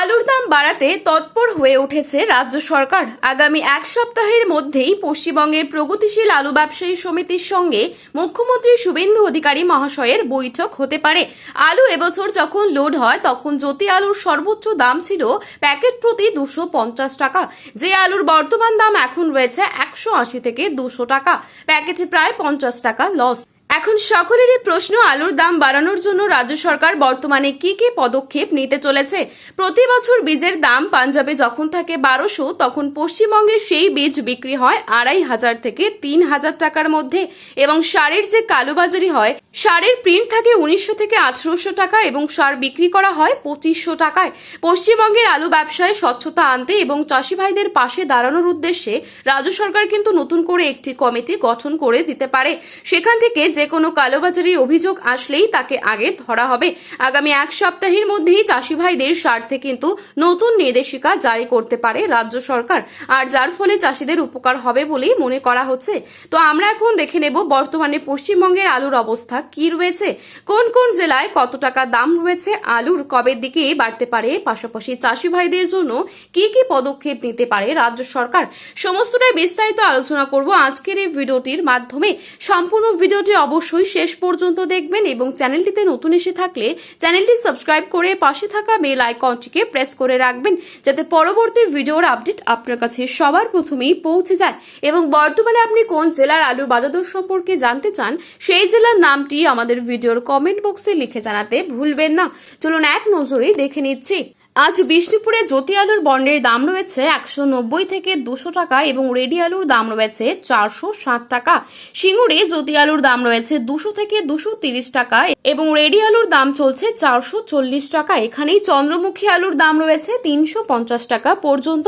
আলুর দাম বাড়াতে তৎপর হয়ে উঠেছে রাজ্য সরকার। আগামী এক সপ্তাহের মধ্যেই পশ্চিমবঙ্গের প্রগতিশীল আলু ব্যবসায়ী সমিতির সঙ্গে মুখ্যমন্ত্রী শুভেন্দু অধিকারী মহাশয়ের বৈঠক হতে পারে। আলু এবছর যখন লোড হয় তখন জ্যোতি আলুর সর্বোচ্চ দাম ছিল প্যাকেট প্রতি 250 টাকা। যে আলুর বর্তমান দাম এখন রয়েছে 180 থেকে 200 টাকা, প্যাকেটে প্রায় 50 টাকা লস। এখন সকলেরই প্রশ্ন, আলুর দাম বাড়ানোর জন্য রাজ্য সরকার বর্তমানে কি কি পদক্ষেপ নিতে চলেছে। প্রতি বছর বীজের দাম পাঞ্জাবে যখন থাকে 1200, তখন পশ্চিমবঙ্গে সেই বীজ বিক্রি হয় 2500 থেকে 3000 টাকার মধ্যে, এবং সারের যে কালোবাজারি হয়, সারের প্রিন্ট থাকে 1900 থেকে 1800 টাকা এবং সার বিক্রি করা হয় 2500 টাকায়। পশ্চিমবঙ্গের আলু ব্যবসায় স্বচ্ছতা আনতে এবং চাষি ভাইদের পাশে দাঁড়ানোর উদ্দেশ্যে রাজ্য সরকার কিন্তু নতুন করে একটি কমিটি গঠন করে দিতে পারে। সেখান থেকে যে কোনো কালোবাজারি অভিযোগ আসলেই তাকে আগে ধরা হবে। আগামী এক সপ্তাহের মধ্যেই চাষি ভাইদের স্বার্থে কিন্তু নতুন নির্দেশিকা জারি করতে পারে রাজ্য সরকার, আর যার ফলে চাষিদের উপকার হবে বলেই মনে করা হচ্ছে। তো আমরা এখন দেখে নেব বর্তমানে পশ্চিমবঙ্গের আলুর অবস্থা কি রয়েছে, কোন কোন জেলায় কত টাকা দাম রয়েছে আলুর, কবের দিকে বাড়তে পারে, পাশাপাশি চাষি ভাইদের জন্য কি কি পদক্ষেপ নিতে পারে রাজ্য সরকার, সমস্তটাই বিস্তারিত আলোচনা করব আজকের এই ভিডিওটির মাধ্যমে। সম্পূর্ণ ভিডিওটি অবশ্যই শেষ পর্যন্ত দেখবেন এবং চ্যানেলটিতে নতুন এসে থাকলে চ্যানেলটি সাবস্ক্রাইব করে পাশে থাকা বেল আইকনটিকে প্রেস করে রাখবেন, যাতে পরবর্তী ভিডিওর আপডেট আপনার কাছে সবার প্রথমেই পৌঁছে যায়। এবং বর্তমানে আপনি কোন জেলার আলুর বাজার দর সম্পর্কে জানতে চান, সেই জেলার নামটি আমাদের ভিডিওর কমেন্ট বক্সে লিখে জানাতে ভুলবেন না। চলুন এক নজরেই দেখে নিচ্ছি। আজ বিষ্ণুপুরে জ্যোতি আলুর বন্ডের দাম রয়েছে 190 থেকে 200 টাকা এবং রেডি আলুর দাম রয়েছে 460 টাকা। সিঙ্গুরে জ্যোতি আলুর দাম রয়েছে 200 থেকে 230 টাকা এবং রেডি আলুর দাম চলছে 440 টাকা। এখানেই চন্দ্রমুখী আলুর দাম রয়েছে 350 টাকা পর্যন্ত।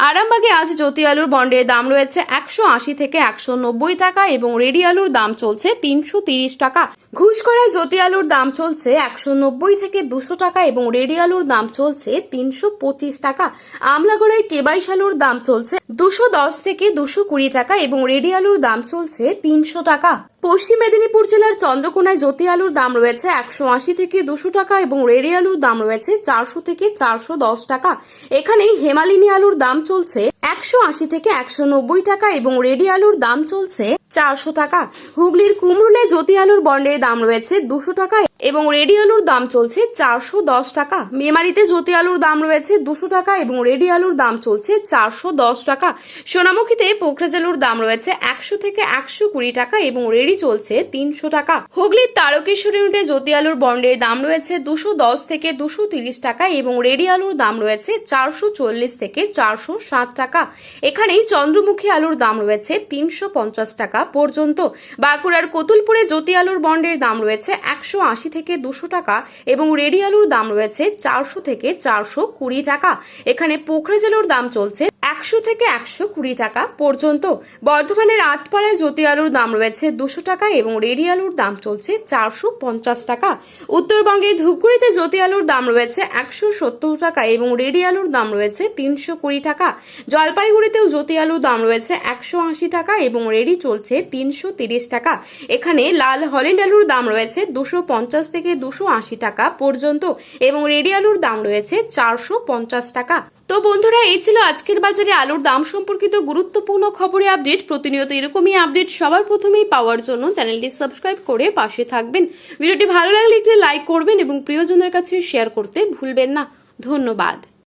আরামবাগে আজ জ্যোতি আলুর বন্ডের দাম রয়েছে 180 থেকে 190 টাকা এবং রেডি আলুর দাম চলছে 330 টাকা। ঘুষকরায় জ্যোতি আলুর দাম চলছে 190 থেকে 200 টাকা এবং রেডি আলুর দাম চলছে 325 টাকা। আমলাগড়ায় কেবাইশ আলুর দাম চলছে 210 থেকে 220 টাকা এবং রেডি আলুর দাম চলছে 300 টাকা। পশ্চিম মেদিনীপুর জেলার চন্দ্রকোনায় জ্যোতি আলুর দাম রয়েছে 180 থেকে 200 টাকা এবং রেডি আলুর দাম রয়েছে 400 থেকে 410 টাকা। এখানেই হেমালিনী আলুর দাম চলছে 180 থেকে 190 টাকা এবং রেডি আলুর দাম চলছে 400 টাকা। হুগলির কুমরুলে জ্যোতি আলুর বন্ডের দাম রয়েছে 200 টাকা এবং রেডি আলুর দাম চলছে 410 টাকা। মেমারিতে জ্যোতি আলুর দাম রয়েছে 200 টাকা এবং রেডি আলুর দাম চলছে 410 টাকা। সোনামুখীতে পোখরাজ আলুর দাম রয়েছে 100 থেকে 120 টাকা এবং রেডি চলছে 300 টাকা। হুগলির তারকেশ্বর ইউনিটে জ্যোতি আলুর বন্ডের দাম রয়েছে 210 থেকে 230 টাকা এবং রেডি আলুর দাম রয়েছে 440 থেকে 460 টাকা। এখানেই চন্দ্রমুখী আলুর দাম রয়েছে 350 টাকা পর্যন্ত। বাঁকুড়ার কতুলপুরে জ্যোতি আলুর বন্ডের দাম রয়েছে 180 থেকে 200 টাকা এবং রেডি আলুর দাম রয়েছে 400 থেকে 420 টাকা। এখানে পোখরাজ আলুর দাম চলছে 100 থেকে 120 টাকা পর্যন্ত। বর্ধমানের আটপাড়ায় জ্যোতি আলুর দাম রয়েছে 200 টাকা এবং রেডি আলুর দাম চলছে 450 টাকা। উত্তরবঙ্গের ধূপগুড়িতে জ্যোতি আলুর দাম রয়েছে 170 টাকা এবং রেডি আলুর দাম রয়েছে 320 টাকা। জলপাইগুড়িতেও জ্যোতি আলুর দাম রয়েছে 180 টাকা এবং রেডি চলছে 330 টাকা। এখানে লাল হল্যান্ড আলুর দাম রয়েছে 250 থেকে 280 টাকা পর্যন্ত এবং রেডি আলুর দাম রয়েছে 450 টাকা। তো বন্ধুরা, এই ছিল আজকের বাজারে আলুর দাম সম্পর্কিত গুরুত্বপূর্ণ খবরে আপডেট। প্রতিনিয়ত এরকমই আপডেট সবার প্রথমেই পাওয়ার জন্য চ্যানেলটি সাবস্ক্রাইব করে পাশে থাকবেন। ভিডিওটি ভালো লাগলে একটি লাইক করবেন এবং প্রিয়জনের কাছে শেয়ার করতে ভুলবেন না। ধন্যবাদ।